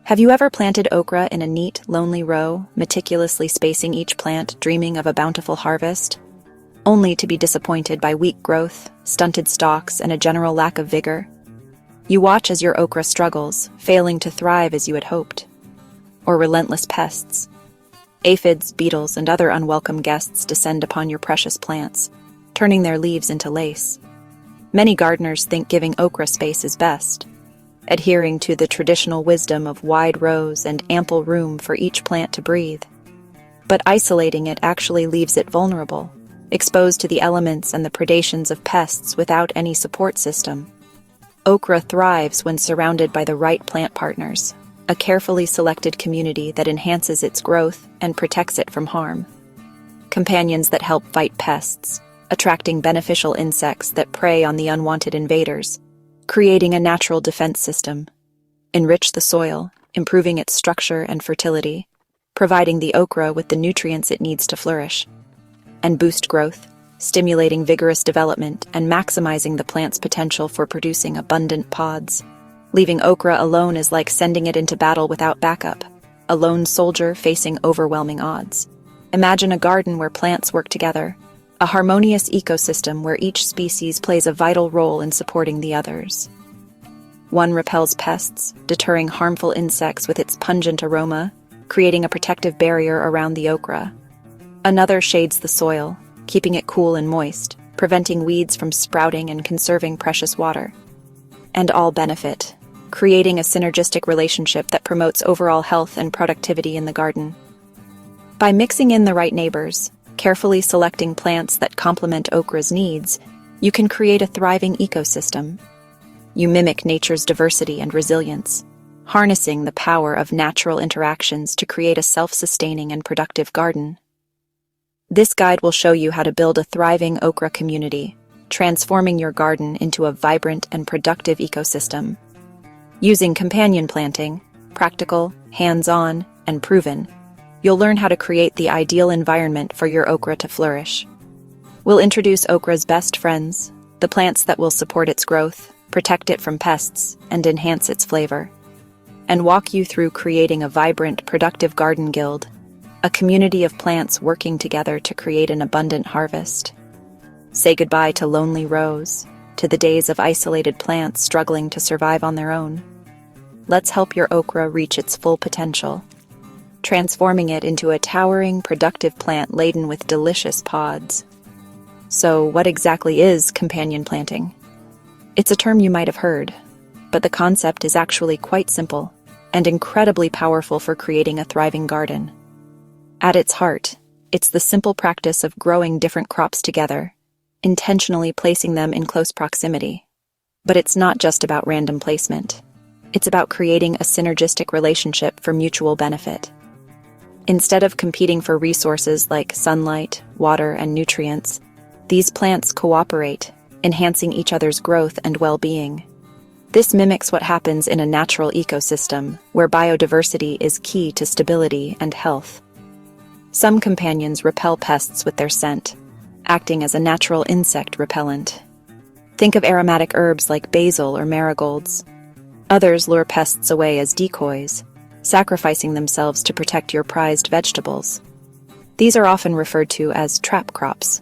Have you ever planted okra in a neat, lonely row, meticulously spacing each plant, dreaming of a bountiful harvest? Only to be disappointed by weak growth, stunted stalks, and a general lack of vigor? You watch as your okra struggles, failing to thrive as you had hoped. Or relentless pests. Aphids, beetles, and other unwelcome guests descend upon your precious plants, turning their leaves into lace. Many gardeners think giving okra space is best, adhering to the traditional wisdom of wide rows and ample room for each plant to breathe. But isolating it actually leaves it vulnerable, exposed to the elements and the predations of pests without any support system. Okra thrives when surrounded by the right plant partners, a carefully selected community that enhances its growth and protects it from harm. Companions that help fight pests, attracting beneficial insects that prey on the unwanted invaders, creating a natural defense system. Enrich the soil, improving its structure and fertility, providing the okra with the nutrients it needs to flourish. And boost growth, stimulating vigorous development and maximizing the plant's potential for producing abundant pods. Leaving okra alone is like sending it into battle without backup, a lone soldier facing overwhelming odds. Imagine a garden where plants work together, a harmonious ecosystem where each species plays a vital role in supporting the others. One repels pests, deterring harmful insects with its pungent aroma, creating a protective barrier around the okra. Another shades the soil, keeping it cool and moist, preventing weeds from sprouting and conserving precious water. And all benefit, creating a synergistic relationship that promotes overall health and productivity in the garden. By mixing in the right neighbors, carefully selecting plants that complement okra's needs, you can create a thriving ecosystem. You mimic nature's diversity and resilience, harnessing the power of natural interactions to create a self-sustaining and productive garden. This guide will show you how to build a thriving okra community, transforming your garden into a vibrant and productive ecosystem. Using companion planting, practical, hands-on, and proven, you'll learn how to create the ideal environment for your okra to flourish. We'll introduce okra's best friends, the plants that will support its growth, protect it from pests, and enhance its flavor. And walk you through creating a vibrant, productive garden guild, a community of plants working together to create an abundant harvest. Say goodbye to lonely rows, to the days of isolated plants struggling to survive on their own. Let's help your okra reach its full potential, transforming it into a towering, productive plant laden with delicious pods. So, what exactly is companion planting? It's a term you might have heard, but the concept is actually quite simple and incredibly powerful for creating a thriving garden. At its heart, it's the simple practice of growing different crops together, intentionally placing them in close proximity. But it's not just about random placement. It's about creating a synergistic relationship for mutual benefit. Instead of competing for resources like sunlight, water, and nutrients, these plants cooperate, enhancing each other's growth and well-being. This mimics what happens in a natural ecosystem, where biodiversity is key to stability and health. Some companions repel pests with their scent, acting as a natural insect repellent. Think of aromatic herbs like basil or marigolds. Others lure pests away as decoys, sacrificing themselves to protect your prized vegetables. These are often referred to as trap crops.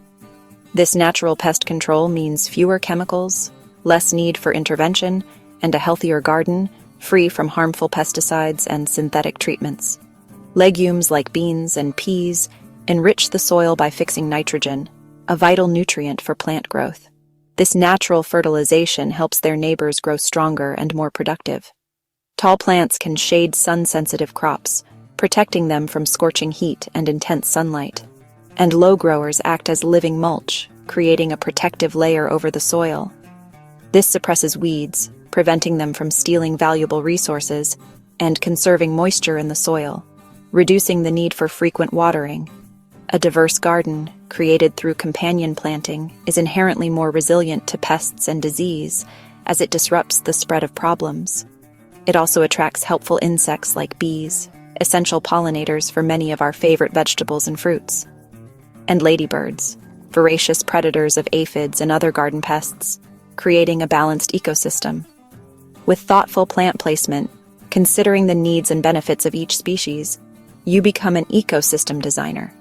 This natural pest control means fewer chemicals, less need for intervention, and a healthier garden, free from harmful pesticides and synthetic treatments. Legumes like beans and peas enrich the soil by fixing nitrogen, a vital nutrient for plant growth. This natural fertilization helps their neighbors grow stronger and more productive. Tall plants can shade sun-sensitive crops, protecting them from scorching heat and intense sunlight. And low growers act as living mulch, creating a protective layer over the soil. This suppresses weeds, preventing them from stealing valuable resources, and conserving moisture in the soil, reducing the need for frequent watering. A diverse garden, created through companion planting, is inherently more resilient to pests and disease, as it disrupts the spread of problems. It also attracts helpful insects like bees, essential pollinators for many of our favorite vegetables and fruits. And ladybirds, voracious predators of aphids and other garden pests, creating a balanced ecosystem. With thoughtful plant placement, Considering the needs and benefits of each species, you become an ecosystem designer,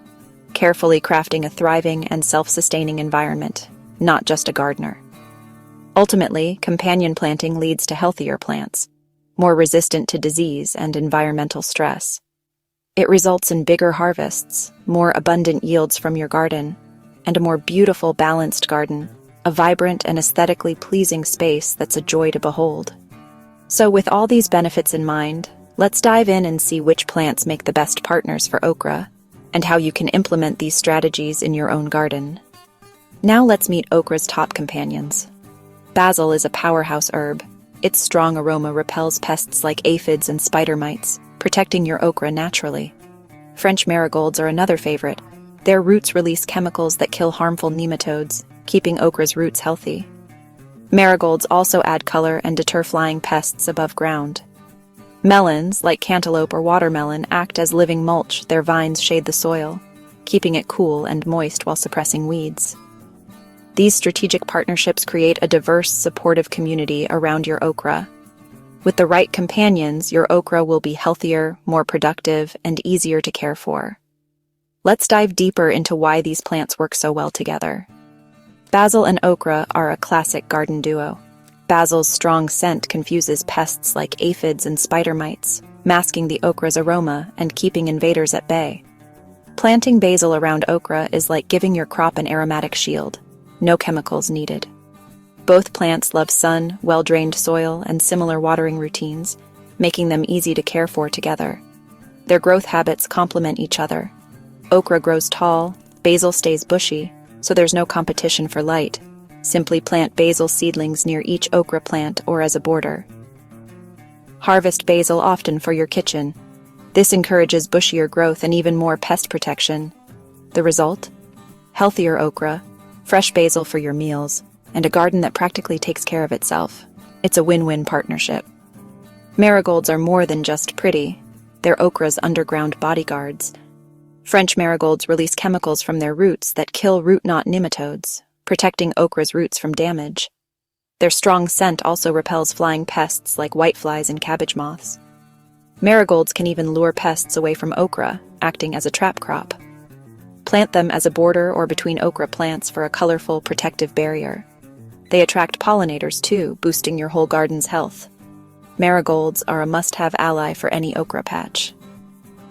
carefully crafting a thriving and self-sustaining environment, not just a gardener. Ultimately, companion planting leads to healthier plants, more resistant to disease and environmental stress. It results in bigger harvests, more abundant yields from your garden, and a more beautiful, balanced garden, a vibrant and aesthetically pleasing space that's a joy to behold. So with all these benefits in mind, let's dive in and see which plants make the best partners for okra, and how you can implement these strategies in your own garden. Now let's meet okra's top companions. Basil is a powerhouse herb. Its strong aroma repels pests like aphids and spider mites, protecting your okra naturally. French marigolds are another favorite. Their roots release chemicals that kill harmful nematodes, keeping okra's roots healthy. Marigolds also add color and deter flying pests above ground. Melons, like cantaloupe or watermelon, act as living mulch. Their vines shade the soil, keeping it cool and moist while suppressing weeds. These strategic partnerships create a diverse, supportive community around your okra. With the right companions, your okra will be healthier, more productive, and easier to care for. Let's dive deeper into why these plants work so well together. Basil and okra are a classic garden duo. Basil's strong scent confuses pests like aphids and spider mites, masking the okra's aroma and keeping invaders at bay. Planting basil around okra is like giving your crop an aromatic shield. No chemicals needed. Both plants love sun, well-drained soil, and similar watering routines, making them easy to care for together. Their growth habits complement each other. Okra grows tall, basil stays bushy, so there's no competition for light. Simply plant basil seedlings near each okra plant or as a border. Harvest basil often for your kitchen. This encourages bushier growth and even more pest protection. The result? Healthier okra, fresh basil for your meals, and a garden that practically takes care of itself. It's a win-win partnership. Marigolds are more than just pretty. They're okra's underground bodyguards. French marigolds release chemicals from their roots that kill root knot nematodes, protecting okra's roots from damage. Their strong scent also repels flying pests like whiteflies and cabbage moths. Marigolds can even lure pests away from okra, acting as a trap crop. Plant them as a border or between okra plants for a colorful, protective barrier. They attract pollinators too, boosting your whole garden's health. Marigolds are a must-have ally for any okra patch.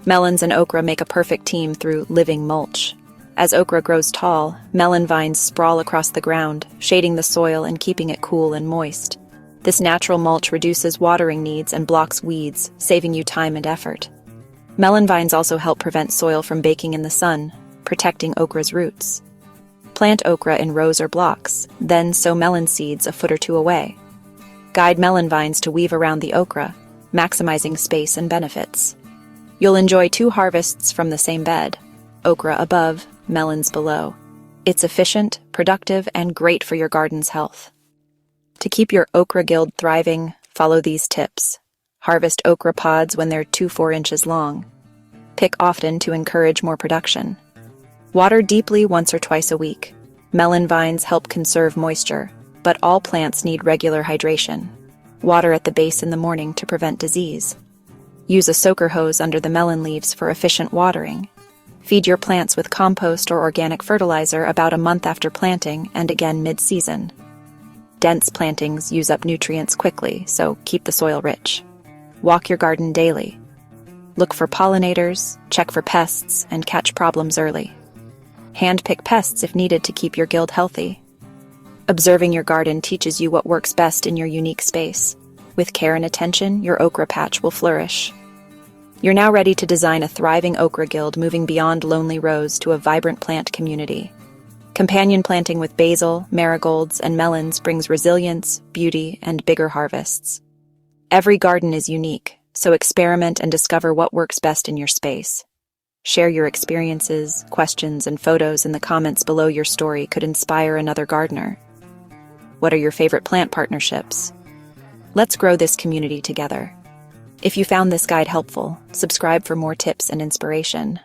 Melons and okra make a perfect team through living mulch. As okra grows tall, melon vines sprawl across the ground, shading the soil and keeping it cool and moist. This natural mulch reduces watering needs and blocks weeds, saving you time and effort. Melon vines also help prevent soil from baking in the sun, protecting okra's roots. Plant okra in rows or blocks, then sow melon seeds a foot or two away. Guide melon vines to weave around the okra, maximizing space and benefits. You'll enjoy 2 harvests from the same bed, okra above, melons below. It's efficient, productive, and great for your garden's health. To keep your okra guild thriving, follow these tips. Harvest okra pods when they're 2-4 inches long. Pick often to encourage more production. Water deeply once or twice a week. Melon vines help conserve moisture, but all plants need regular hydration. Water at the base in the morning to prevent disease. Use a soaker hose under the melon leaves for efficient watering. Feed your plants with compost or organic fertilizer about a month after planting and again mid-season. Dense plantings use up nutrients quickly, so keep the soil rich. Walk your garden daily. Look for pollinators, check for pests, and catch problems early. Hand-pick pests if needed to keep your guild healthy. Observing your garden teaches you what works best in your unique space. With care and attention, your okra patch will flourish. You're now ready to design a thriving okra guild, moving beyond lonely rows to a vibrant plant community. Companion planting with basil, marigolds, and melons brings resilience, beauty, and bigger harvests. Every garden is unique, so experiment and discover what works best in your space. Share your experiences, questions, and photos in the comments below. Your story could inspire another gardener. What are your favorite plant partnerships? Let's grow this community together. If you found this guide helpful, subscribe for more tips and inspiration.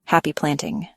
Happy planting!